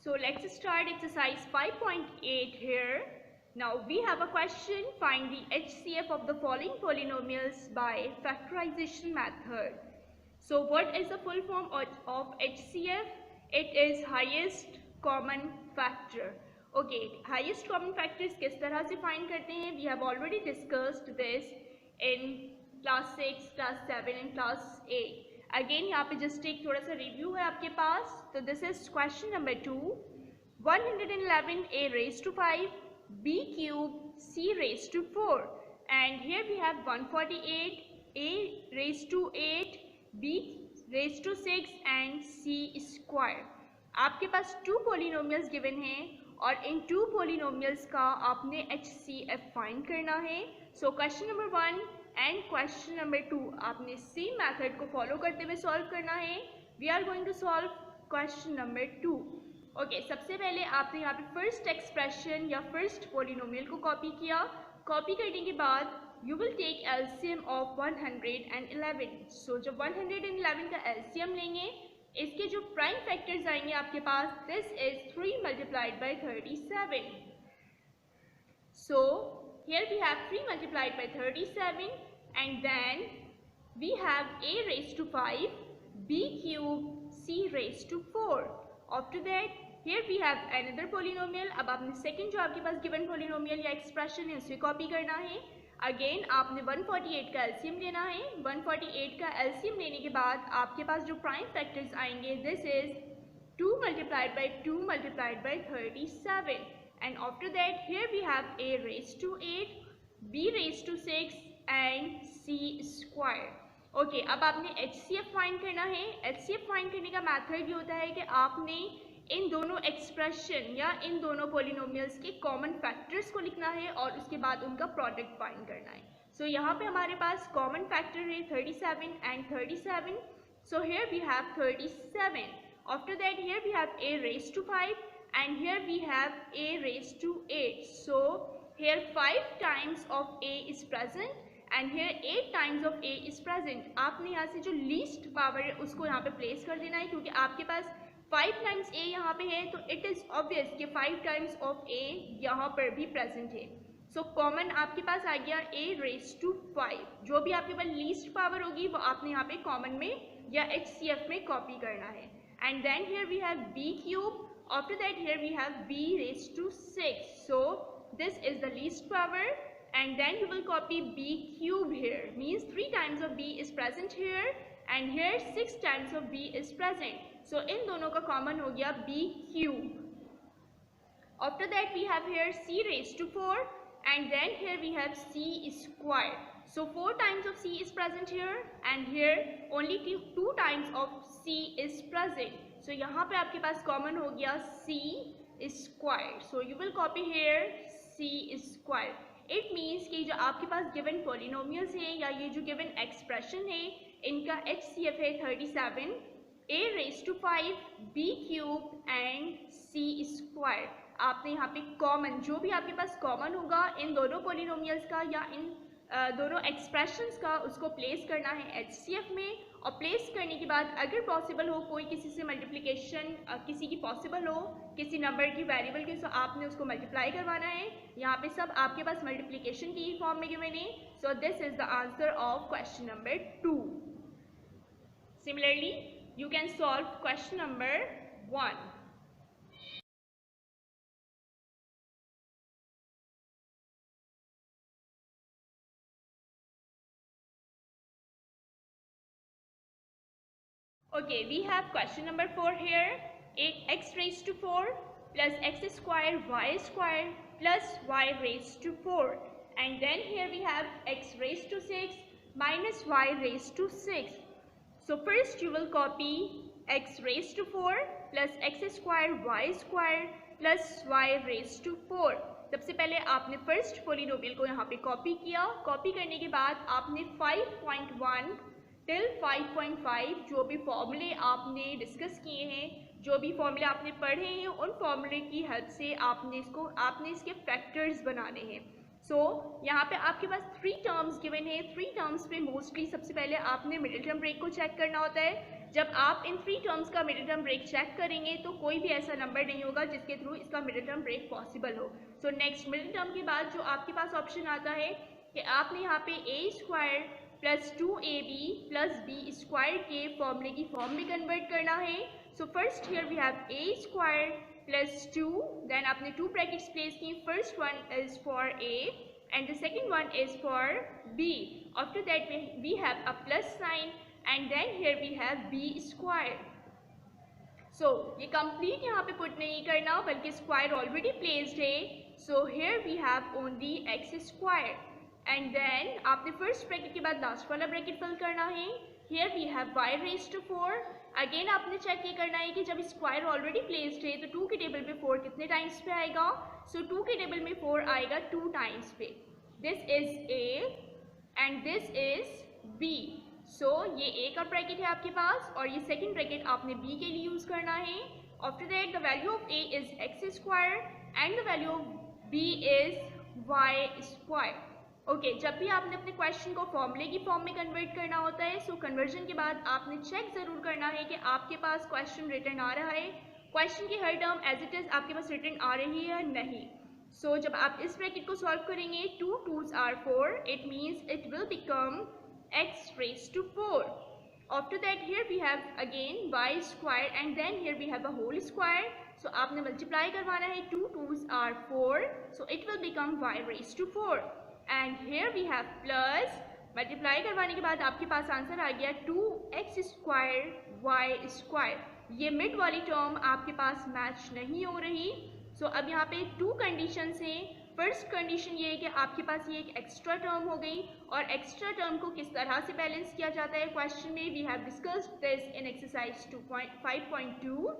So let's start exercise 5.8 here. Now we have a question. Find the HCF of the following polynomials by factorization method. So what is the full form of HCF? It is highest common factor. Okay, highest common factors किस तरह से find करते हैं? We have already discussed this in class 6, class 7 and class 8. Again यहाँ पे just एक थोड़ा सा रिव्यू है आपके पास. तो this is question number 2. 111 a raised to 5 b cube c raised to 4 and here we have 148 a raised to 8 b raised to 6 and c square. आपके पास 2 polynomials given हैं और इन 2 पोलिनोमियल्स का आपने HCF फाइंड करना है. So question number 1 and question number 2 आपने same method को follow करते हुए सॉल्व करना है. We are going to solve question number 2. Okay, सबसे पहले आपने यहाँ पे फर्स्ट एक्सप्रेशन या फर्स्ट पोलिनोमियल को कॉपी किया. कॉपी करने के बाद you will take LCM of 111. So जब 111 का एलसीएम लेंगे, इसके जो प्राइम फैक्टर्स आएंगे आपके पास, this is 3 multiplied by 37. So here we have 3 multiplied by 37 and then we have a raised to 5 b cube c raised to 4. After that here we have another polynomial. अब आपने second जो आपके पास given polynomial या expression है उसे copy करना है. अगेन आपने 148 का एलसीएम लेना है. 148 का एलसीएम लेने के बाद आपके पास जो प्राइम फैक्टर्स आएंगे, this is 2 multiplied by 2 multiplied by 37. And after that here we have a raised to 8 b raised to 6 and c square. Okay, अब आपने HCF फाइंड करना है. HCF फाइंड करने का मेथड ये होता है कि आपने इन दोनों एक्सप्रेशन या इन दोनों पोलिनोमियल्स के कॉमन फैक्टर्स को लिखना है और उसके बाद उनका प्रोडक्ट फाइंड करना है. सो यहाँ पे हमारे पास कॉमन फैक्टर है 37 and 37. So here we have 37. After that here we have a raised to 5 and here we have a raised to 8. So here 5 times of a is present and here 8 times of a is present. आपने यहाँ से जो least power है उसको यहाँ पे place कर देना है क्योंकि आपके पास 5 टाइम्स a यहाँ पे है, तो इट इज़ ऑब्वियस कि 5 टाइम्स ऑफ a यहाँ पर भी प्रेजेंट है. सो कॉमन आपके पास आ गया a raised to 5. जो भी आपके पास लीस्ट पावर होगी वो आपने यहाँ पे कॉमन में या HCF में कॉपी करना है. And then here we have b cube. After that here we have b raised to 6. So this is the least power and then you will copy b cube here. Means 3 times of b is present here and here 6 times of b is present. So इन दोनों का common हो गया b cube. After that we have here c raised to 4 and then here we have c square. So 4 times of c is present here and here only 2 times of c is present. So यहाँ पे आपके पास common हो गया c square. So you will copy here c square. It means कि जो आपके पास given polynomials है या ये जो given expression है, इनका HCF है 37, a raised to 5, b cube and c square. आपने यहाँ पे common, जो भी आपके पास common होगा इन दोनों polynomials का या इन दोनों एक्सप्रेशंस का, उसको प्लेस करना है HCF में. और प्लेस करने के बाद अगर पॉसिबल हो कोई किसी से मल्टीप्लिकेशन किसी की पॉसिबल हो किसी नंबर की वेरिएबल की, तो आपने उसको मल्टीप्लाई करवाना है. यहाँ पे सब आपके पास मल्टीप्लिकेशन की फॉर्म में गिवन है. So this is the answer of question number 2. Similarly you can solve question number 1. Okay, we have question number 4 here. X raised to 4 plus x square y square plus y raised to 4. And then here we have x raised to 6 minus y raised to 6. So first you will copy x raised to 4 plus x square y square plus y raised to 4. सबसे पहले आपने first polynomial को यहाँ पे copy किया. Copy करने के बाद आपने 5.1 टिल 5.5 जो भी फॉर्मूले आपने डिस्कस किए हैं, जो भी फॉर्मूले आपने पढ़े हैं, उन फॉर्मूले की हेल्प से आपने इसके फैक्टर्स बनाने हैं. सो यहाँ पे आपके पास 3 टर्म्स गिवन है. 3 टर्म्स पे मोस्टली सबसे पहले आपने मिडिल टर्म ब्रेक को चेक करना होता है. जब आप इन 3 टर्म्स का मिडिल टर्म ब्रेक चेक करेंगे तो कोई भी ऐसा नंबर नहीं होगा जिसके थ्रू इसका मिडिल टर्म ब्रेक पॉसिबल हो। सो नेक्स्ट मिडिल टर्म के बाद जो आपके पास ऑप्शन आता है कि आपने यहाँ पे a square plus 2ab plus b square के फॉर्मूले की फॉर्म में कन्वर्ट करना है। So first here we have a square plus 2, then आपने 2 ब्रैकेट्स प्लेस की, first one is for a and the second one is for b. After that we have a plus sign and then here we have b square. So ये complete यहाँ पे put नहीं करना बल्कि square already placed है. So here we have only x square and then आपने first bracket के बाद last वाला bracket fill करना है. Here we have y raised to 4. Again आपने चेक ये करना है कि जब स्क्वायर ऑलरेडी प्लेस्ड है तो 2 के टेबल पे 4 कितने टाइम्स पे आएगा। सो 2 के टेबल में 4 आएगा 2 टाइम्स पे। This is a and this is b. So ये ए का ब्रैकेट है आपके पास और ये सेकंड ब्रैकेट आपने बी के लिए यूज करना है। After that the value of a is x square and the value of b is y square. Okay, जब भी आपने अपने क्वेश्चन को फॉर्मूले की फॉर्म में कन्वर्ट करना होता है, सो कन्वर्जन के बाद आपने चेक जरूर करना है कि आपके पास क्वेश्चन रिटर्न आ रहा है, क्वेश्चन की हर टर्म एज इट इज आपके पास रिटर्न आ रही है या नहीं। सो जब आप इस ब्रैकेट को सॉल्व करेंगे 2 2s are 4, it means it will become x raised to 4. After that here we have again y square and then here we have a whole square. So आपने मल्टीप्लाई करवाना है, 2 2s are 4, so it will become y raised to 4. And here we have plus, multiply करवाने के बाद आपके पास answer आ गया 2x square y square. ये mid वाली टर्म आपके पास मैच नहीं हो रही। सो अब यहाँ पे 2 कंडीशंस हैं। फर्स्ट कंडीशन ये है कि आपके पास ये एक एक्स्ट्रा टर्म हो गई और एक्स्ट्रा टर्म को किस तरह से बैलेंस किया जाता है क्वेश्चन में, we have discussed this in exercise 5.2।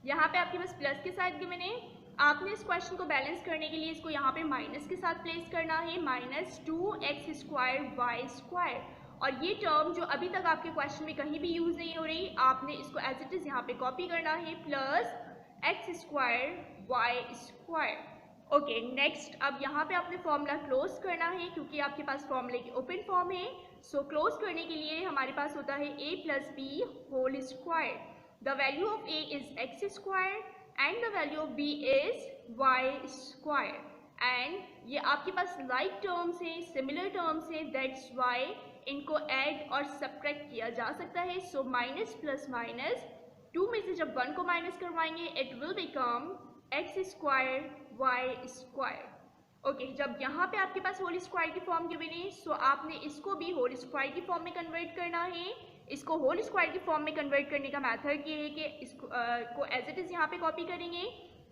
यहाँ पे आपके पास प्लस के साथ गिवन है, आपने इस क्वेश्चन को बैलेंस करने के लिए इसको यहाँ पे माइनस के साथ प्लेस करना है, minus 2x square y square. और ये टर्म जो अभी तक आपके क्वेश्चन में कहीं भी यूज नहीं हो रही, आपने इसको एज इट इज यहाँ पे कॉपी करना है, plus x square y square. Okay, next अब यहाँ पे आपने फॉर्मूला क्लोज करना है क्योंकि आपके पास फॉर्मूले की ओपन फॉर्म है। सो क्लोज करने के लिए हमारे पास होता है a plus b whole square. The value of a is x square and the value of b is y square and ये आपके पास like terms हैं, similar terms हैं, that's why इनको add और subtract किया जा सकता है। so minus plus minus 2 में से जब 1 को माइनस करवाएंगे it will become x square y square। Okay, जब यहाँ पे आपके पास होल स्क्वायर की फॉर्म गिवन है, सो आपने इसको भी होल स्क्वायर की फॉर्म में कन्वर्ट करना है। इसको होल स्क्वायर की फॉर्म में कन्वर्ट करने का मेथड ये है कि इसको को एज इट इज यहाँ पे कॉपी करेंगे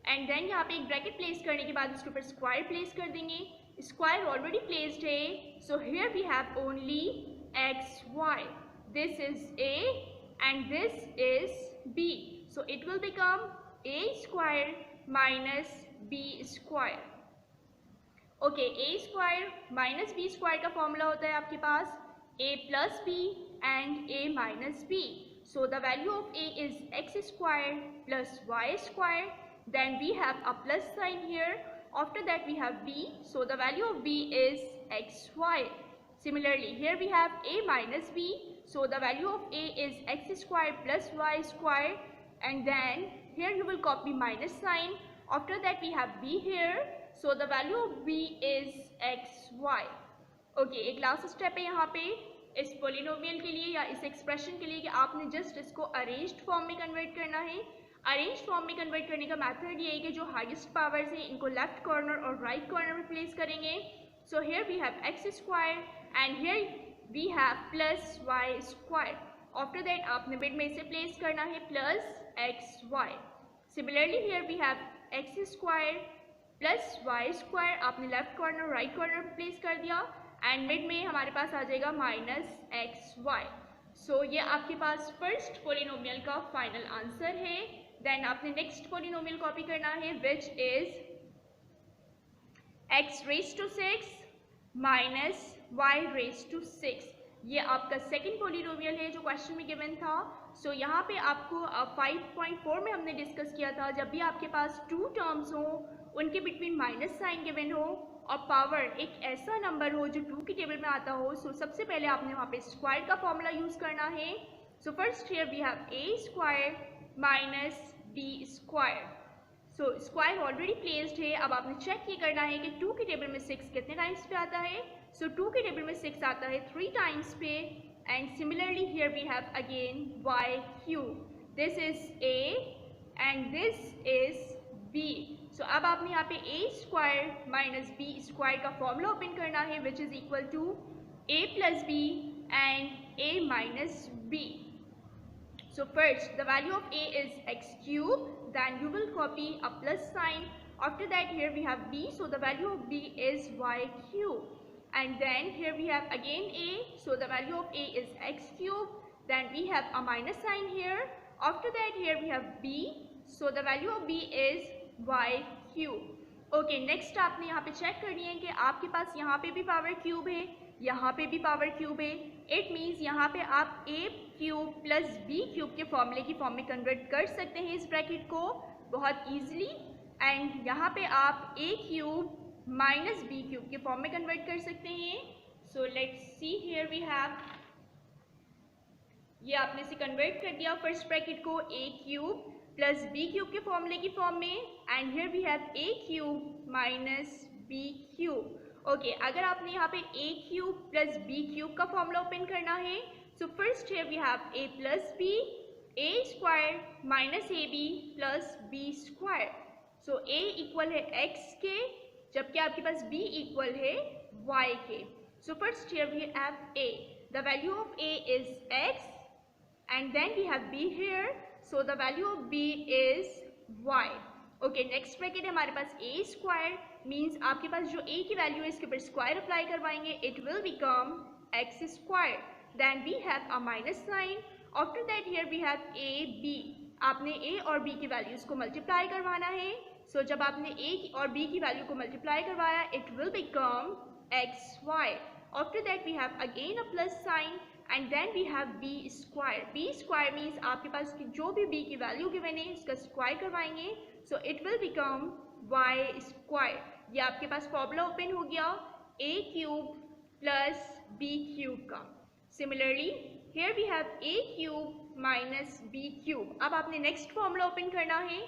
एंड देन यहाँ पे एक ब्रैकेट प्लेस करने के बाद इसके ऊपर स्क्वायर प्लेस कर देंगे। स्क्वायर ऑलरेडी प्लेस्ड है, so here we have only x y, this is a and this is b, so it will become a square minus b square. Okay, a square minus b square का formula होता है आपके पास a plus b and a minus b. So the value of a is x square plus y square. Then we have a plus sign here. After that we have b. So the value of b is xy. Similarly here we have a minus b. So the value of a is x square plus y square. And then here you will copy minus sign. After that we have b here. So the value of b is xy. Okay, एक last step है यहाँ पे इस polynomial के लिए या इस expression के लिए कि आपने जस्ट इसको अरेंज्ड फॉर्म में कन्वर्ट करना है। अरेंज फॉर्म में कन्वर्ट करने का मेथड ये है कि जो हाईएस्ट पावर्स हैं इनको लेफ्ट कॉर्नर और राइट कॉर्नर में प्लेस करेंगे। So here we have x square and here we have plus y square. After that आपने मिड में इसे प्लेस करना है plus x y. Similarly here we have x square plus y square, आपने left corner right corner में place कर दिया and mid में हमारे पास आ जाएगा माइनस एक्स वाई। सो ये आपके पास फर्स्ट पोलिनोमियल का फाइनल आंसर है। देन आपने नेक्स्ट पोलिनोमियल कॉपी करना है which is x raise to 6 minus y raise to 6। ये आपका सेकंड पोलिनोमियल है जो क्वेश्चन में गिवन था। सो यहाँ पे आपको 5.4 में हमने डिस्कस किया था, जब भी आपके पास 2 टर्म्स हो उनके बिटवीन माइनस साइन गिवन हो और पावर एक ऐसा नंबर हो जो 2 की टेबल में आता हो, सो सबसे पहले आपने वहाँ पे स्क्वायर का फॉर्मूला यूज़ करना है So first here we have a square minus b square. So square already placed है. अब आपने चेक ये करना है कि 2 के टेबल में 6 कितने टाइम्स पे आता है. सो 2 के टेबल में 6 आता है 3 टाइम्स पे. And similarly here we have again y cube. This is a and this is b. So अब आपने यहाँ पे a square minus b square का फॉर्मूला ओपन करना है which is equal to a plus b and a minus b. So first the value of a is x cube, then you will copy a plus sign. After that here we have b, so the value of b is y cube. And then here we have again a, so the value of a is x cube. Then we have a minus sign here. After that here we have b, so the value of b is y cube. Okay, next आपने यहाँ पे check करनी है कि आपके पास यहाँ पे भी पावर क्यूब है, यहाँ पे भी पावर क्यूब है. इट मीन्स यहाँ पे आप a cube plus b cube के फॉर्मूले की फॉर्म में कन्वर्ट कर सकते हैं इस ब्रैकेट को बहुत ईजिली. एंड यहाँ पे आप a cube minus b cube के फॉर्म में कन्वर्ट कर सकते हैं. So let's see here we have, ये आपने से कन्वर्ट कर दिया फर्स्ट ब्रैकेट को a cube plus b cube के फॉर्मूले की फॉर्म में. And here we have a cube minus b cube. Okay, अगर आपने यहाँ पे a cube plus b cube का फॉर्मूला ओपन करना है, so first here we have a plus b, a square minus ab plus b square. So a equal है x के, जबकि आपके पास b इक्वल है y के. So first here we have a, the value of a is x and then we have b here, so the value of b is y. Okay, next bracket है हमारे पास a square, means आपके पास जो a की value है इसके ऊपर square apply करवाएंगे, it will become x square. Then we have a minus sign. After that here we have a b. आपने a और b की वैल्यूज को मल्टीप्लाई करवाना है. सो जब आपने a और b की वैल्यू को मल्टीप्लाई करवाया, it will become xy. After that we have again a plus sign and then we have b square. b square means आपके पास की जो भी b की वैल्यू गिवन है उसका स्क्वायर करवाएंगे, so it will become y square. ये आपके पास फॉर्मूला ओपन हो गया a cube plus b cube का. Similarly here we have a cube minus b cube. अब आपने नेक्स्ट फॉर्मूला ओपन करना है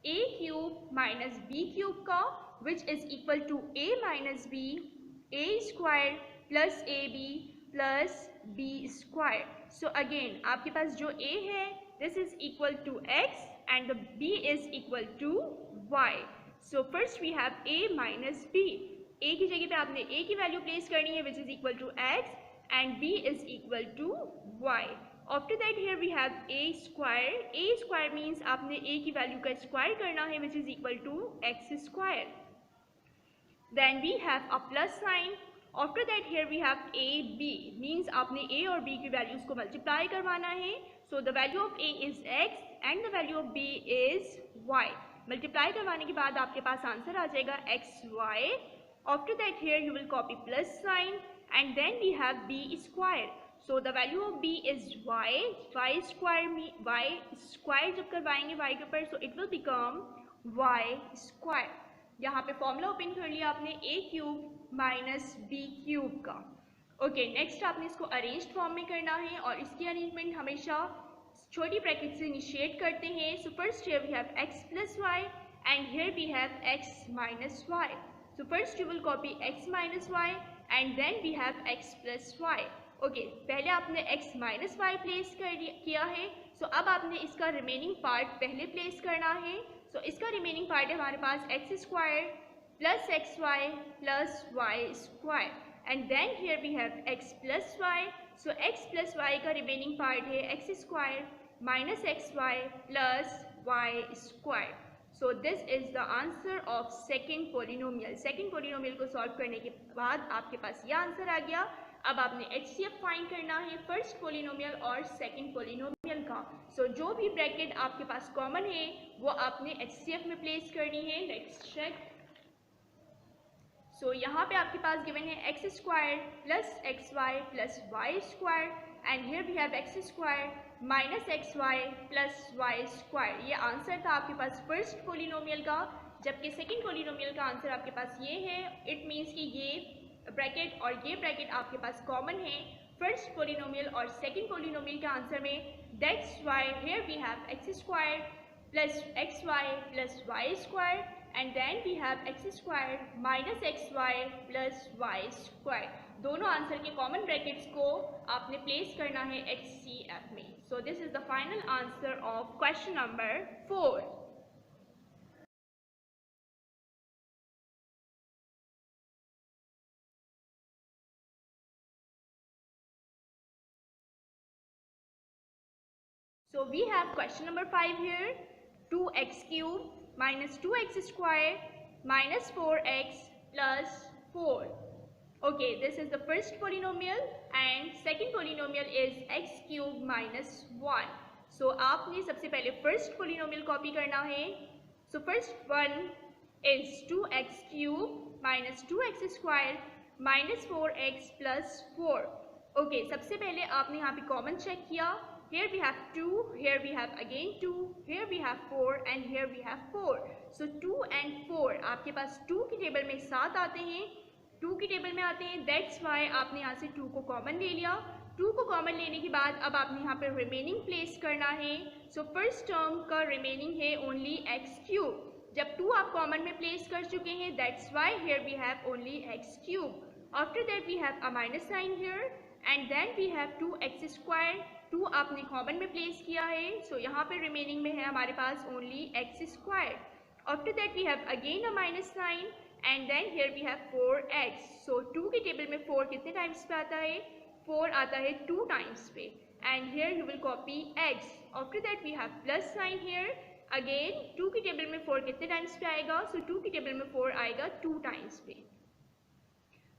a cube minus b cube का which is equal to a minus b, a square plus ab plus b square. So again आपके पास जो a है this is equal to x and the b is equal to y. So first we have a minus b. a की जगह पे आपने a की value place करनी है which is equal to x and b is equal to y. After that here we have a square. a square means आपने a की value का स्क्वायर करना है which is equal to x square. Then we have a plus sign. After that here we have a b means आपने a और b की values को multiply करवाना है. So the value of a is x and the value of b is y. Multiply करवाने के बाद आपके पास आंसर आ जाएगा xy. After that here you will copy plus sign and then we have b square. So the value of b is y. y square जब करवाएंगे y के ऊपर, so it will become y square. यहाँ पे formula open कर लिया आपने a cube minus b cube का. ओके, नेक्स्ट आपने इसको अरेंज फॉर्म में करना है और इसकी अरेंजमेंट हमेशा छोटी ब्रैकेट से इनिशिएट करते हैं. So first here we have x plus y and here we have x minus y. So first you will copy x minus y and then we have x plus y. Okay, पहले आपने x minus Y place किया है, सो अब आपने इसका remaining part पहले place करना है. सो इसका रिमेनिंग पार्ट है हमारे पास x square plus x y plus y square. And then here we have x plus y. So x plus y का remaining part है x square minus xy plus y square. So this is the answer of second polynomial. Second polynomial को solve करने के बाद आपके पास ये answer आ गया. अब आपने HCF फाइंड करना है फर्स्ट पोलिनोमियल और सेकंड पोलिनोमियल का. सो जो भी ब्रैकेट आपके पास कॉमन है वो आपने HCF में प्लेस करनी है. Let's check. सो यहाँ पे आपके पास गिवन है x square plus x y plus y square and here we have x square minus x y plus y square. ये आंसर था आपके पास फर्स्ट पोलिनोमियल का, जबकि सेकंड पोलिनोमियल का आंसर आपके पास ये है. इट मीन्स कि ये ब्रैकेट और ये ब्रैकेट आपके पास कॉमन है फर्स्ट पोलिनोमियल और सेकंड पोलिनोमियल के आंसर में. That's why here we have x square plus x y plus y square and then we have x square minus x y plus y square. दोनों answer के common brackets को आपने place करना है HCF में. So this is the final answer of question number 4. So we have question number 5 here. 2x cube minus 2x square minus 4x plus 4. Okay, this is the first polynomial and second polynomial is x cube minus 1. So आपने सबसे पहले first polynomial copy करना है. So first one is 2x cube minus 2x square minus 4x plus 4. Okay, सबसे पहले आपने यहाँ पे common check किया. Here we have 2, here we have again 2, here we have 4 and here we have 4. So 2 and 4 आपके पास 2 की table में साथ आते हैं, 2 की टेबल में आते हैं. दैट्स वाई आपने यहाँ से 2 को कॉमन ले लिया. 2 को कॉमन लेने के बाद अब आपने यहाँ पे रिमेनिंग प्लेस करना है. सो फर्स्ट टर्म का रिमेनिंग है ओनली एक्स क्यूब. जब 2 आप कॉमन में प्लेस कर चुके हैं that's why here we have only x cube. After that we have a minus sign here and then we have 2x square. 2 आपने common में प्लेस किया है. सो यहाँ पे रिमेनिंग में है हमारे पास only x square. After that we have again a minus sign and then here we have 4x. So 2 की टेबल में 4 कितने टाइम्स पे आता है? 4 आता है 2 टाइम्स पे. And here you will copy x. After that we have plus sign here. Again 2 की टेबल में 4 कितने टाइम्स पे आएगा? सो 2 की टेबल में 4 आएगा 2 टाइम्स पे.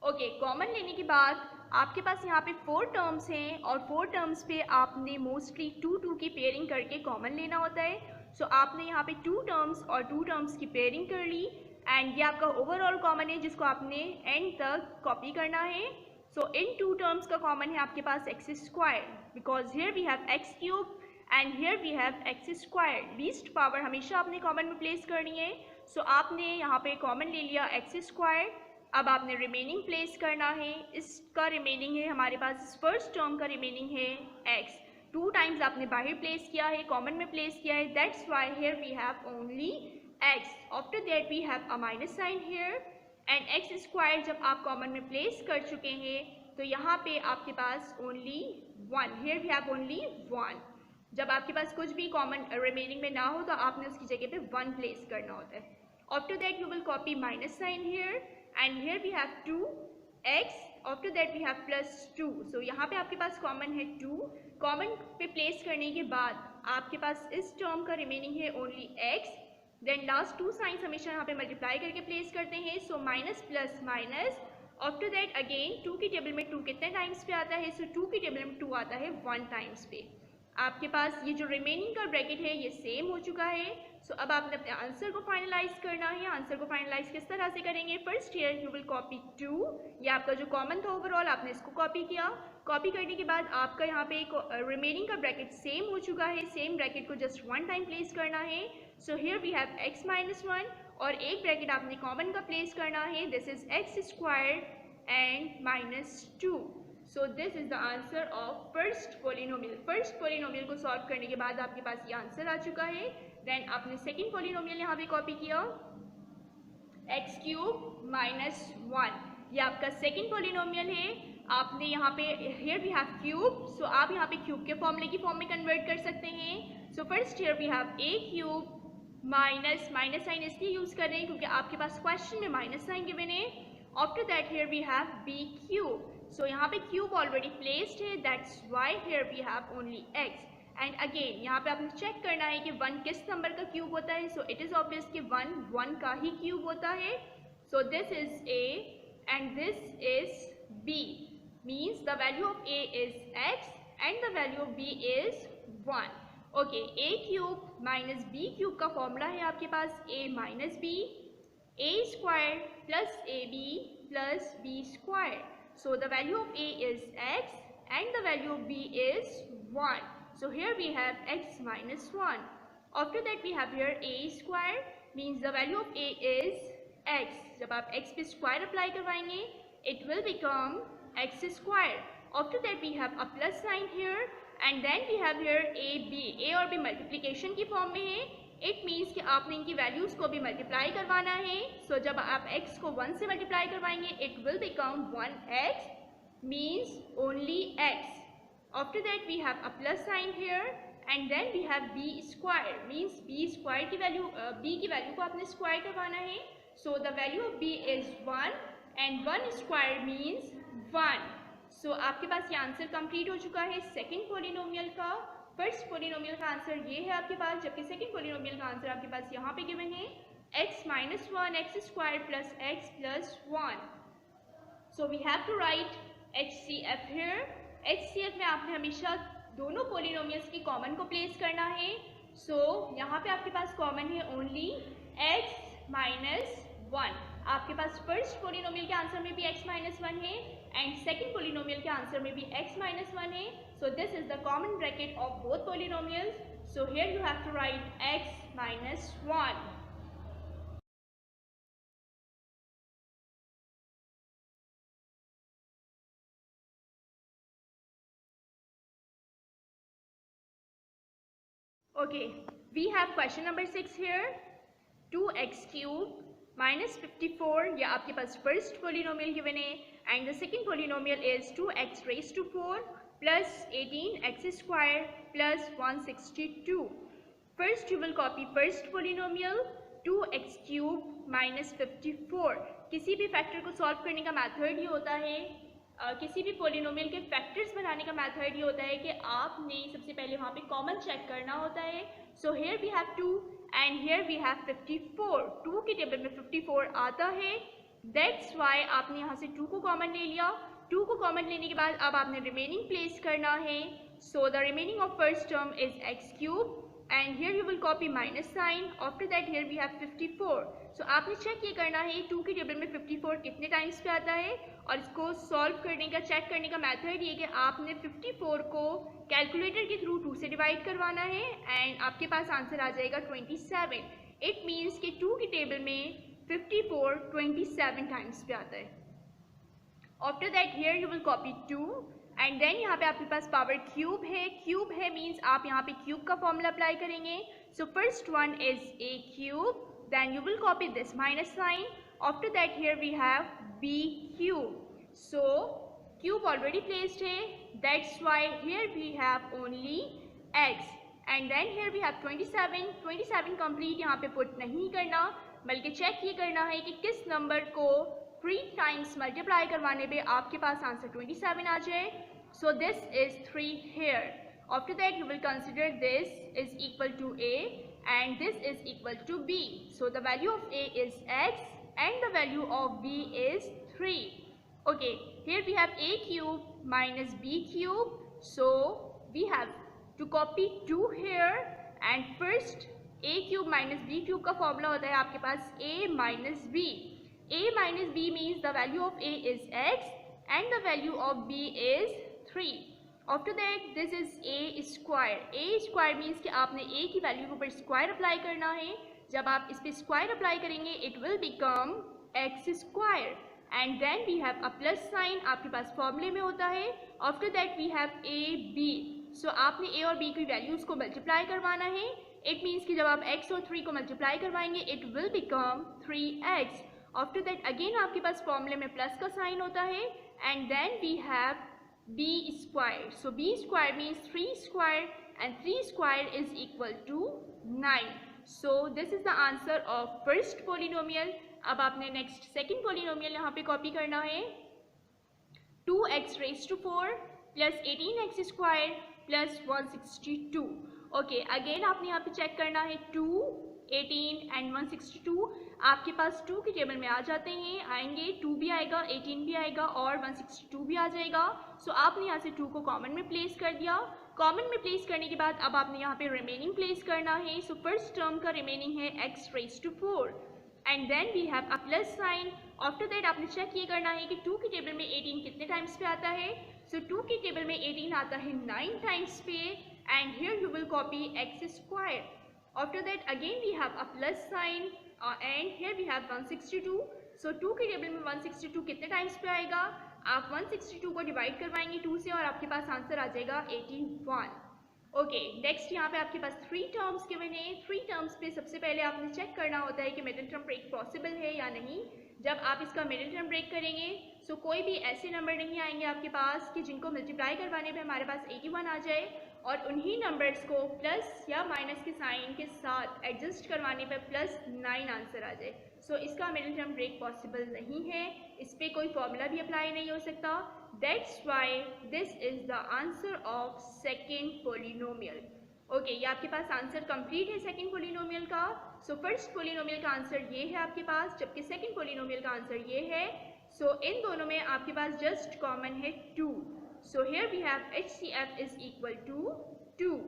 ओके, कॉमन लेने के बाद आपके पास यहाँ पे 4 टर्म्स हैं और 4 टर्म्स पे आपने मोस्टली 2 की पेयरिंग करके कॉमन लेना होता है. सो आपने यहाँ पे 2 टर्म्स और 2 टर्म्स की पेयरिंग कर ली एंड ये आपका ओवरऑल कॉमन है जिसको आपने एंड तक कॉपी करना है. सो इन 2 टर्म्स का कॉमन है आपके पास x square because here we have x cube and here we have x square. Least power हमेशा आपने कॉमन में प्लेस करनी है. सो आपने यहाँ पे कॉमन ले लिया एक्स स्क्वायर. अब आपने रिमेनिंग प्लेस करना है. इसका रिमेनिंग है हमारे पास फर्स्ट टर्म का रिमेनिंग है x. 2 टाइम्स आपने बाहर प्लेस किया है, कॉमन में प्लेस किया है. That's why here we have only x. After that we have a minus sign here and x square जब आप कॉमन में प्लेस कर चुके हैं तो यहाँ पे आपके पास only 1. Here we have only 1. जब आपके पास कुछ भी कॉमन रिमेनिंग में ना हो तो आपने उसकी जगह पे 1 प्लेस करना होता है. After that you will copy minus sign here and here we have 2x. after that we have plus 2. so यहाँ पे आपके पास कॉमन है 2. कॉमन पे प्लेस करने के बाद आपके पास इस टर्म का रिमेनिंग है only x. Then last 2 signs हमेशा यहाँ पे मल्टीप्लाई करके प्लेस करते हैं. So minus plus minus. After that again 2 की टेबल में 2 कितने टाइम्स पे आता है? सो 2 की टेबल में 2 आता है 1 टाइम्स पे. आपके पास ये जो रिमेनिंग का ब्रैकेट है ये सेम हो चुका है. सो अब आपने अपने आंसर को फाइनलाइज करना है. आंसर को फाइनलाइज किस तरह से करेंगे? First here you will copy 2. ये आपका जो कॉमन था ओवरऑल आपने इसको कॉपी किया. कॉपी करने के बाद आपका यहाँ पे एक रिमेनिंग का ब्रैकेट सेम हो चुका है. सेम ब्रैकेट को जस्ट 1 टाइम प्लेस करना है. So here we have x minus 1 और एक ब्रैकेट आपने कॉमन का प्लेस करना है. This is x square and minus 2. So this is the answer of first polynomial. First polynomial को सॉल्व करने के बाद आपके पास ये आंसर आ चुका है. देन आपने सेकेंड पोलिनोमियल यहाँ पे कॉपी किया एक्स क्यूब माइनस 1. ये आपका सेकेंड पोलिनोमियल है. आपने यहाँ पे हियर वी हैव क्यूब. सो आप यहाँ पे क्यूब के फॉर्मूले की फॉर्म में कन्वर्ट कर सकते हैं. So first here we have a cube minus minus sign इसलिए यूज कर रहे हैं क्योंकि आपके पास क्वेश्चन में माइनस साइन गिवन है. After that here we have b cube. So यहाँ पे क्यूब ऑलरेडी प्लेस्ड है. That's why here we have only x. And again यहाँ पे आपने चेक करना है कि 1 किस नंबर का क्यूब होता है. सो इट इज ऑब्वियस कि 1 का ही क्यूब होता है. So this is a and this is b. Means the value of a is x and the value of b is 1. Okay, a cube minus b cube का formula है आपके पास a minus b. a square plus ab plus b square. So the value of a is x and the value of b is 1. So here we have x minus 1. After that we have here a square means the value of a is x. जब आप x पे square apply करवाएंगे it will become x square. After that we have a plus sign here and then we have here a और b multiplication की form में है. It means कि आपने इनकी वैल्यूज को भी मल्टीप्लाई करवाना है. सो जब आप x को 1 से मल्टीप्लाई करवाएंगे it will become 1x means only x. After that we have a plus sign here and then we have b square means b square की वैल्यू b की वैल्यू को आपने स्क्वायर करवाना है. So the value of b is 1 and 1 square means 1. So आपके पास ये answer complete हो चुका है सेकेंड पोलिनोमियल का. फर्स्ट पोलिनोमियल का आंसर ये है आपके पास, जबकि सेकेंड पोलिनोमियल का आंसर आपके पास यहाँ पे गिवन है x minus 1 x squared plus x plus 1. So we have to write HCF here. HCF में आपने हमेशा दोनों पोलिनोमियल्स की कॉमन को प्लेस करना है. सो यहाँ पे आपके पास कॉमन है ओनली x minus 1. आपके पास फर्स्ट पोलिनोमियल के आंसर में भी x minus 1 है एंड सेकेंड पोलिनोमियल के आंसर में भी x minus 1 है. So this is the common bracket of both polynomials. So here you have to write x minus 1. Okay, we have question number 6 here. 2x cube minus 54, ये आपके पास first polynomial given है and the second polynomial is 2x raised to 4 plus 18x square plus 162. First you will copy first polynomial 2x cube minus 54. किसी भी factor को solve करने का method ये होता है, किसी भी पोलिनोमियल के फैक्टर्स बनाने का मेथड ये होता है कि आपने सबसे पहले वहाँ पे कॉमन चेक करना होता है. So here we have 2 and here we have 54. 2 के टेबल में 54 आता है, दैट्स वाई आपने यहाँ से 2 को कॉमन ले लिया. 2 को कॉमन लेने के बाद अब आपने रिमेनिंग प्लेस करना है. So the remaining of first term is x cube and here you will copy minus sign. After that here we have 54. So आपने चेक ये करना है 2 के टेबल में 54 कितने टाइम्स पे आता है और इसको सॉल्व करने का चेक करने का मेथड ये कि आपने 54 को कैलकुलेटर के थ्रू 2 से डिवाइड करवाना है एंड आपके पास आंसर आ जाएगा 27. इट मीन्स कि 2 के टेबल में 54 27 टाइम्स पे आता है. After that here you will copy 2 and then यहाँ पे आपके पास पावर क्यूब है. क्यूब है मीन्स आप यहाँ पे क्यूब का फॉर्मूला अप्लाई करेंगे. So first one is a cube, then you will copy this minus sign. After that here we have b cube. So cube already placed here, that's why here we have only x and then here we have 27. 27 complete यहाँ पे put नहीं करना बल्कि check ये करना है कि किस नंबर को 3 टाइम्स मल्टीप्लाई करवाने पे आपके पास आंसर 27 आ जाए. So this is 3 here. After that you will consider this is equal to a and this is equal to b. So the value of a is x and the value of b is 3. Okay, here we have a cube minus b cube. So we have to copy 2 here and first a cube minus b cube का formula होता है आपके पास a minus b. a minus b means the value of a is x and the value of b is 3. After that this is a square. a square means कि आपने a की value के ऊपर square apply करना है. जब आप इस पे स्क्वायर अप्लाई करेंगे it will become x square and then we have a plus sign आपके पास फॉर्मूले में होता है. After that we have a b. सो आपने a और b की वैल्यूज को मल्टीप्लाई करवाना है. इट मीन्स कि जब आप x और 3 को मल्टीप्लाई करवाएंगे it will become 3x. After that again आपके पास फॉर्मूले में प्लस का साइन होता है and then we have b square. So b square means 3 square and 3 square is equal to 9. So this is the answer of first polynomial. अब आपने next second polynomial यहाँ पे कॉपी करना है. 2x raised to 4 plus 18x square plus 162. Okay, again आपने यहाँ पे check करना है 2, 18 and 162 आपके पास 2 के टेबल में आ जाते हैं, आएंगे 2 भी आएगा, 18 भी आएगा और 162 भी आ जाएगा. सो आपने यहाँ से 2 को कॉमन में प्लेस कर दिया. कॉमन में प्लेस करने के बाद अब आपने यहाँ पे रिमेनिंग प्लेस करना है. सो फर्स्ट टर्म का रिमेनिंग है x raised to 4 and then we have a plus sign. After that आपने चेक ये करना है कि 2 के टेबल में 18 कितने टाइम्स पे आता है. सो 2 के टेबल में 18 आता है 9 टाइम्स पे and here you will copy x square. After that again we have a plus sign and here we have 162. So 2 के टेबल में 162 कितने टाइम्स पे आएगा. आप 162 को डिवाइड करवाएंगे 2 से और आपके पास आंसर आ जाएगा 81। ओके, नेक्स्ट यहाँ पे आपके पास 3 टर्म्स गिवन है। 3 टर्म्स पे सबसे पहले आपने चेक करना होता है कि मिडिल टर्म ब्रेक पॉसिबल है या नहीं। जब आप इसका मिडिल टर्म ब्रेक करेंगे सो कोई भी ऐसे नंबर नहीं आएंगे आपके पास कि जिनको मल्टीप्लाई करवाने पे हमारे पास 81 आ जाए और उन्हीं नंबर्स को प्लस या माइनस के साइन के साथ एडजस्ट करवाने पे +9 आंसर आ जाए। सो इसका मिडिल टर्म ब्रेक पॉसिबल नहीं है, इस पर कोई फॉर्मूला भी अप्लाई नहीं हो सकता। That's why this is the answer of second polynomial. Okay, ये आपके पास आंसर कंप्लीट है सेकंड पोलिनोमियल का। सो फर्स्ट पोलिनोमियल का आंसर ये है आपके पास, जबकि सेकंड पोलिनोमियल का आंसर ये है। सो इन दोनों में आपके पास जस्ट कॉमन है 2। So here we have HCF is equal to 2।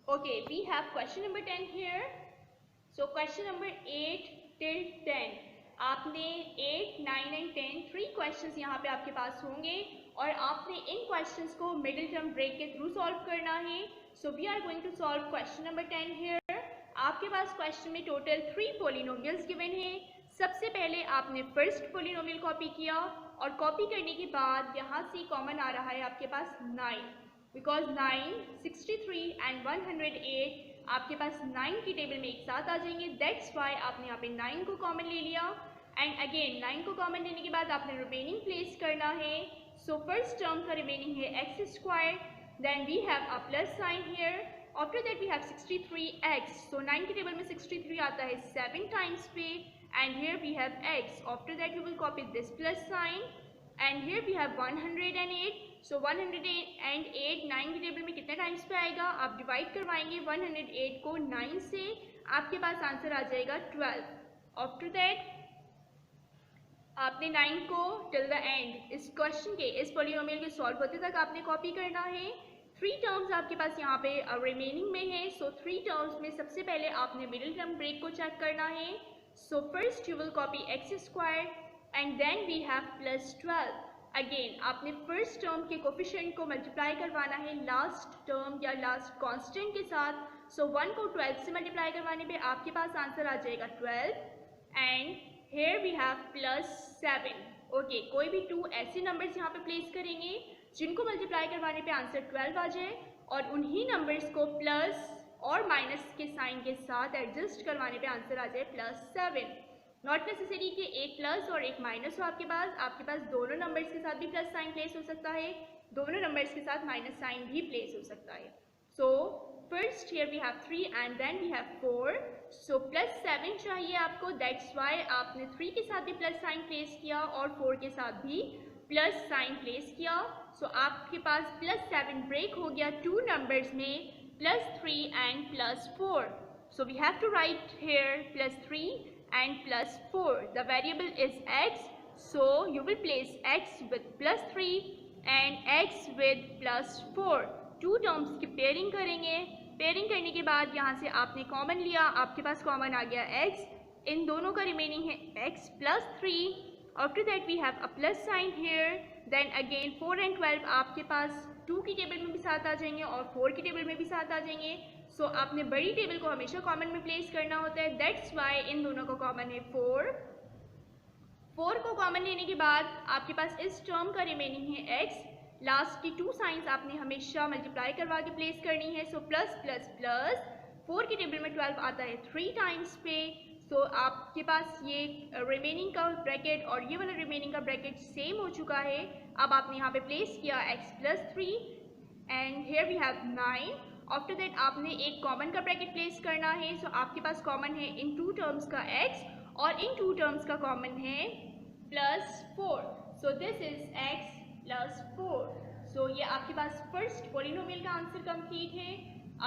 Okay, we have question number 10 here. So question number 8 till 10. आपने 8, 9 and 10 3 क्वेश्चंस यहाँ पे आपके पास होंगे और आपने इन क्वेश्चंस को मिडिल टर्म ब्रेक के थ्रू सॉल्व करना है। So we are going to solve question number 10 here. आपके पास क्वेश्चन में टोटल 3 पोलिनोमियल्स गिवन है। सबसे पहले आपने फर्स्ट पोलिनोमियल कॉपी किया और कॉपी करने के बाद यहाँ से कॉमन आ रहा है आपके पास 9, बिकॉज 9, 63 एंड 108 आपके पास 9 की टेबल में एक साथ आ जाएंगे। दैट्स वाई आपने यहाँ पे 9 को कॉमन ले लिया एंड अगेन 9 को कॉमन लेने के बाद आपने रिमेनिंग प्लेस करना है। सो फर्स्ट टर्म का रिमेनिंग है x², then we have a plus sign here, after that we have 63x। So 9 की टेबल में 63 आता है 7 टाइम्स पे and here we have x, after that you will copy this plus sign and here we have 108। So 108 9 की table में कितने times पे आएगा, आप डिवाइड करवाएंगे 108 को 9 से, आपके पास आंसर आ जाएगा 12। आफ्टर दैट आपने 9 को टिल द एंड इस क्वेश्चन के इस पोलिनोमियल के सॉल्व होते तक आपने कॉपी करना है। 3 टर्म्स आपके पास यहाँ पे रिमेनिंग में है। सो 3 टर्म्स में सबसे पहले आपने मिडिल टर्म ब्रेक को चेक करना है। So first you will copy x² and then we have +12। Again आपने फर्स्ट टर्म के कोफिशिएंट को मल्टीप्लाई करवाना है लास्ट टर्म या लास्ट कांस्टेंट के साथ। सो 1 को 12 से मल्टीप्लाई करवाने पे आपके पास आंसर आ जाएगा 12 and here we have +7। Okay, कोई भी 2 ऐसे नंबर्स यहाँ पे प्लेस करेंगे जिनको मल्टीप्लाई करवाने पे आंसर 12 आ जाए और उन्हीं नंबर्स को प्लस और माइनस के साइन के साथ एडजस्ट करवाने पे आंसर आ जाए +7। नॉट नेसेसरी कि एक प्लस और एक माइनस हो आपके पास दोनों नंबर्स के साथ भी प्लस साइन प्लेस हो सकता है, दोनों नंबर्स के साथ माइनस साइन भी प्लेस हो सकता है। So first here we have 3 and then we have 4। So +7 चाहिए आपको, दैट्स वाई आपने 3 के साथ भी प्लस साइन प्लेस किया और 4 के साथ भी प्लस साइन प्लेस किया। सो आपके पास +7 ब्रेक हो गया 2 नंबर्स में, +3 and +4। So we have to write here +3 and +4. The variable is x, so you will place x with +3 and x with +4. 2 terms की पेयरिंग करेंगे। पेयरिंग करने के बाद यहाँ से आपने कॉमन लिया, आपके पास कॉमन आ गया x, इन दोनों का रिमेनिंग है x +3। After that we have a plus sign here, then again 4 and 12 आपके पास 2 की टेबल में भी साथ आ जाएंगे और 4 की टेबल में भी साथ आ जाएंगे। सो आपने बड़ी टेबल को हमेशा कॉमन में प्लेस करना होता है। दैट्स वाई इन दोनों का कॉमन है 4। 4 को कॉमन लेने के बाद आपके पास इस टर्म का रिमेनिंग है x, लास्ट की 2 साइंस आपने हमेशा मल्टीप्लाई करवा के प्लेस करनी है। सो प्लस प्लस प्लस 4 की टेबल में 12 आता है 3 टाइम्स पे। सो आपके पास ये रिमेनिंग का ब्रैकेट और ये वाला रिमेनिंग का ब्रैकेट सेम हो चुका है। अब आपने यहाँ पे प्लेस किया x +3 and here we have 9। After that आपने एक कॉमन का ब्रैकेट प्लेस करना है। सो आपके पास कॉमन है इन 2 टर्म्स का x और इन 2 टर्म्स का कॉमन है +4। सो दिस इज x +4। सो ये आपके पास फर्स्ट पोलिनोमियल का आंसर कंप्लीट है।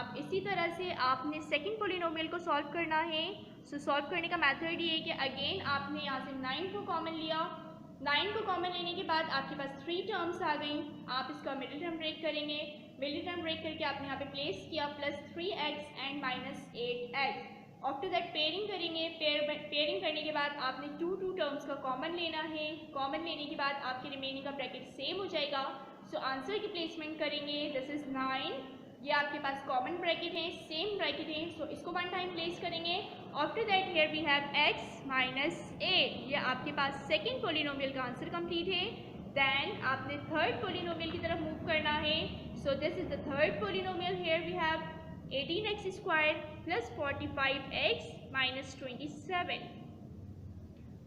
अब इसी तरह से आपने सेकंड पोलिनोमियल को सॉल्व करना है। सो सॉल्व करने का मेथड ये है कि अगेन आपने यहाँ से 9 को कॉमन लिया। 9 को कॉमन लेने के बाद आपके पास 3 टर्म्स आ गई। आप इसका मिडिल टर्म ब्रेक करेंगे। मिडिल टर्म ब्रेक करके आपने यहाँ पे प्लेस किया +3x and -8x। After that pairing करेंगे। पेयरिंग करने के बाद आपने 2 टर्म्स का कॉमन लेना है। कॉमन लेने के बाद आपके रिमेनिंग का ब्रैकेट सेम हो जाएगा। सो आंसर की प्लेसमेंट करेंगे, दिस इज 9, ये आपके पास कॉमन ब्रैकेट है, सेम ब्रैकेट है, सो इसको वन टाइम प्लेस करेंगे। After that here we have x minus 8, ये आपके पास सेकेंड पोलिनोमियल का आंसर कंप्लीट है। देन आपने थर्ड पोलिनोमियल की तरफ मूव करना है, so this is the third polynomial, here we have 18x square plus 45x minus 27।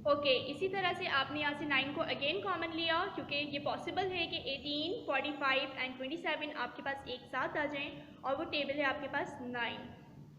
Okay, इसी तरह से आपने यहाँ से 9 को अगेन कॉमन लिया, क्योंकि ये पॉसिबल है कि 18, 45 एंड 27 आपके पास एक साथ आ जाएं, और वो टेबल है आपके पास 9।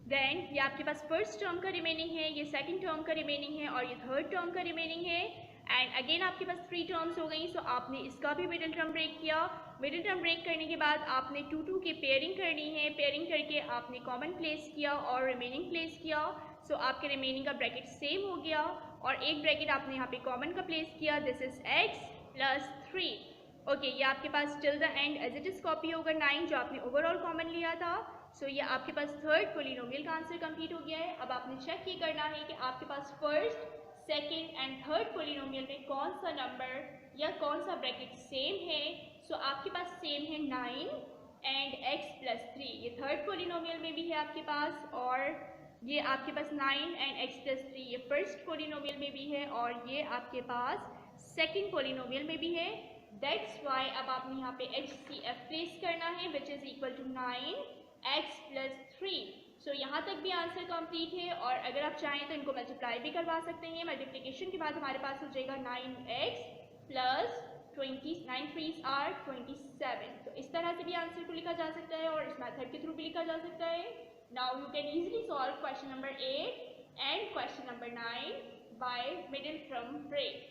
देन ये आपके पास फर्स्ट टर्म का रिमेनिंग है, ये सेकंड टर्म का रिमेनिंग है, और ये थर्ड टर्म का रिमेनिंग है। एंड अगेन आपके पास 3 टर्म्स हो गई, सो आपने इसका भी मिडिल टर्म ब्रेक किया। मिडिल टर्म ब्रेक करने के बाद आपने 2 2 की पेयरिंग करनी है, पेयरिंग करके आपने कॉमन प्लेस किया और रिमेनिंग प्लेस किया। सो आपके रिमेनिंग का ब्रैकेट सेम हो गया, और एक ब्रैकेट आपने यहाँ पे कॉमन का प्लेस किया, this is x plus 3। Okay, ये आपके पास till the end as it is copy होगा 9 जो आपने ओवरऑल कॉमन लिया था। सो ये आपके पास थर्ड पोलिनोमियल का आंसर कंप्लीट हो गया है। अब आपने चेक ये करना है कि आपके पास first, second and third polynomial में कौन सा नंबर या कौन सा ब्रैकेट सेम है। सो आपके पास सेम है 9 एंड x प्लस 3, ये थर्ड पोलिनोमियल में भी है आपके पास, और ये आपके पास 9 एंड x प्लस 3 ये फर्स्ट पोलिनोमियल में भी है, और ये आपके पास सेकेंड पोलिनोमियल में भी है। दैट्स वाई अब आपने यहाँ पे HCF प्लेस करना है, which is equal to 9x plus 3। So यहाँ तक भी आंसर कंप्लीट है, और अगर आप चाहें तो इनको मल्टीप्लाई भी करवा सकते हैं। मल्टीप्लिकेशन के बाद हमारे पास हो जाएगा 9x प्लस 20, 9 3s are 27। तो इस तरह से भी आंसर को लिखा जा सकता है, और इस मेथड के थ्रू भी लिखा जा सकता है। Now you can easily solve question number 8 and question number 9 by middle term break.